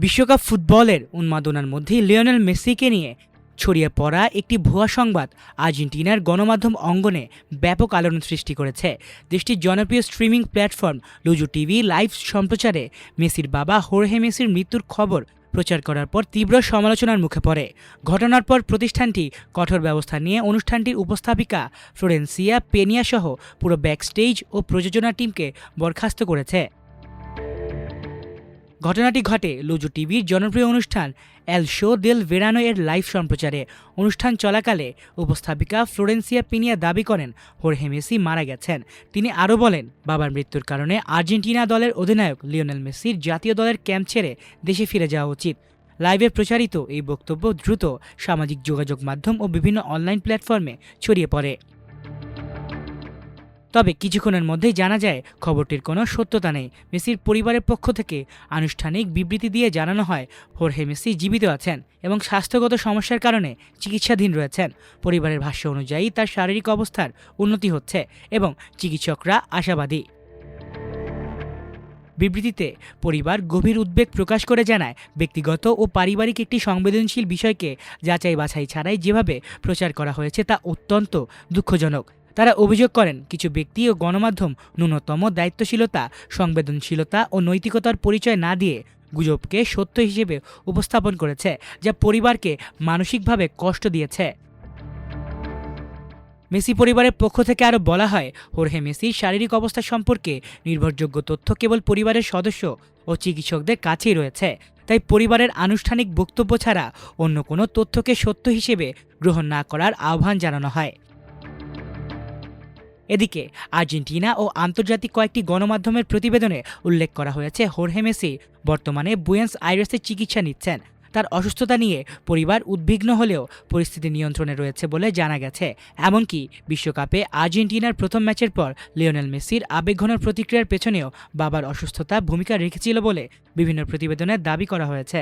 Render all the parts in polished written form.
বিশ্বকাপ ফুটবলের উন্মাদনার মধ্যে লিওনেল মেসিকে নিয়ে ছড়িয়ে পড়া একটি ভুয়া সংবাদ আর্জেন্টিনার গণমাধ্যম অঙ্গনে ব্যাপক আলোড়ন সৃষ্টি করেছে। দেশটির জনপ্রিয় স্ট্রিমিং প্ল্যাটফর্ম লুজো টিভি লাইভ সম্প্রচারে মেসির বাবা হোর্হে মেসির মৃত্যুর খবর প্রচার করার পর তীব্র সমালোচনার মুখে পড়ে। ঘটনার পর প্রতিষ্ঠানটি কঠোর ব্যবস্থা নিয়ে অনুষ্ঠানটির উপস্থাপিকা ফ্লোরেন্সিয়া পেনিয়া সহ পুরো ব্যাকস্টেজ ও প্রযোজনা টিমকে বরখাস্ত করেছে। ঘটনাটি ঘটে লুজো টিভির জনপ্রিয় অনুষ্ঠান এল শো দেল ভেরানো এর লাইভ সম্প্রচারে। অনুষ্ঠান চলাকালে উপস্থাপিকা ফ্লোরেন্সিয়া পিনিয়া দাবি করেন হোর্হে মেসি মারা গেছেন। তিনি আরও বলেন, বাবার মৃত্যুর কারণে আর্জেন্টিনা দলের অধিনায়ক লিওনেল মেসির জাতীয় দলের ক্যাম্প ছেড়ে দেশে ফিরে যাওয়া উচিত। লাইভে প্রচারিত এই বক্তব্য দ্রুত সামাজিক যোগাযোগ মাধ্যম ও বিভিন্ন অনলাইন প্ল্যাটফর্মে ছড়িয়ে পড়ে। তবে কিছুক্ষণের মধ্যেই জানা যায় খবরটির কোনো সত্যতা নেই। মেসির পরিবারের পক্ষ থেকে আনুষ্ঠানিক বিবৃতি দিয়ে জানানো হয় হোর্হে মেসি জীবিত আছেন এবং স্বাস্থ্যগত সমস্যার কারণে চিকিৎসাধীন রয়েছেন। পরিবারের ভাষ্য অনুযায়ী তার শারীরিক অবস্থার উন্নতি হচ্ছে এবং চিকিৎসকরা আশাবাদী। বিবৃতিতে পরিবার গভীর উদ্বেগ প্রকাশ করে জানায়, ব্যক্তিগত ও পারিবারিক একটি সংবেদনশীল বিষয়কে যাচাই বাছাই ছাড়াই যেভাবে প্রচার করা হয়েছে তা অত্যন্ত দুঃখজনক। তারা অভিযোগ করেন, কিছু ব্যক্তি ও গণমাধ্যম ন্যূনতম দায়িত্বশীলতা, সংবেদনশীলতা ও নৈতিকতার পরিচয় না দিয়ে গুজবকে সত্য হিসেবে উপস্থাপন করেছে, যা পরিবারকে মানসিকভাবে কষ্ট দিয়েছে। মেসি পরিবারের পক্ষ থেকে আরও বলা হয়, হোর্হে মেসির শারীরিক অবস্থা সম্পর্কে নির্ভরযোগ্য তথ্য কেবল পরিবারের সদস্য ও চিকিৎসকদের কাছেই রয়েছে। তাই পরিবারের আনুষ্ঠানিক বক্তব্য ছাড়া অন্য কোনো তথ্যকে সত্য হিসেবে গ্রহণ না করার আহ্বান জানানো হয়। এদিকে আর্জেন্টিনা ও আন্তর্জাতিক কয়েকটি গণমাধ্যমের প্রতিবেদনে উল্লেখ করা হয়েছে, হোর্হে মেসি বর্তমানে বুয়েন্স আইরেসে চিকিৎসা নিচ্ছেন। তার অসুস্থতা নিয়ে পরিবার উদ্বিগ্ন হলেও পরিস্থিতি নিয়ন্ত্রণে রয়েছে বলে জানা গেছে। এমনকি বিশ্বকাপে আর্জেন্টিনার প্রথম ম্যাচের পর লিওনেল মেসির আবেগঘন প্রতিক্রিয়ার পেছনেও বাবার অসুস্থতা ভূমিকা রেখেছিল বলে বিভিন্ন প্রতিবেদনে দাবি করা হয়েছে।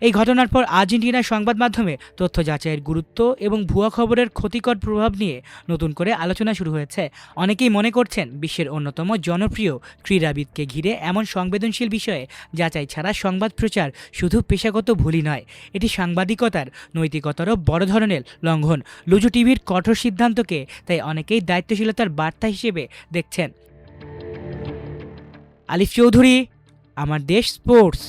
এই ঘটনার পর আর্জেন্টিনার সংবাদ মাধ্যমে তথ্য যাচাইয়ের গুরুত্ব এবং ভুয়া খবরের ক্ষতিকর প্রভাব নিয়ে নতুন করে আলোচনা শুরু হয়েছে। অনেকেই মনে করছেন, বিশ্বের অন্যতম জনপ্রিয় ক্রীড়াবিদকে ঘিরে এমন সংবেদনশীল বিষয়ে যাচাই ছাড়া সংবাদ প্রচার শুধু পেশাগত ভুলই নয়, এটি সাংবাদিকতার নৈতিকতারও বড় ধরনের লঙ্ঘন। লুজো টিভির কঠোর সিদ্ধান্তকে তাই অনেকেই দায়িত্বশীলতার বার্তা হিসেবে দেখছেন। আলিফ চৌধুরী, আমার দেশ স্পোর্টস।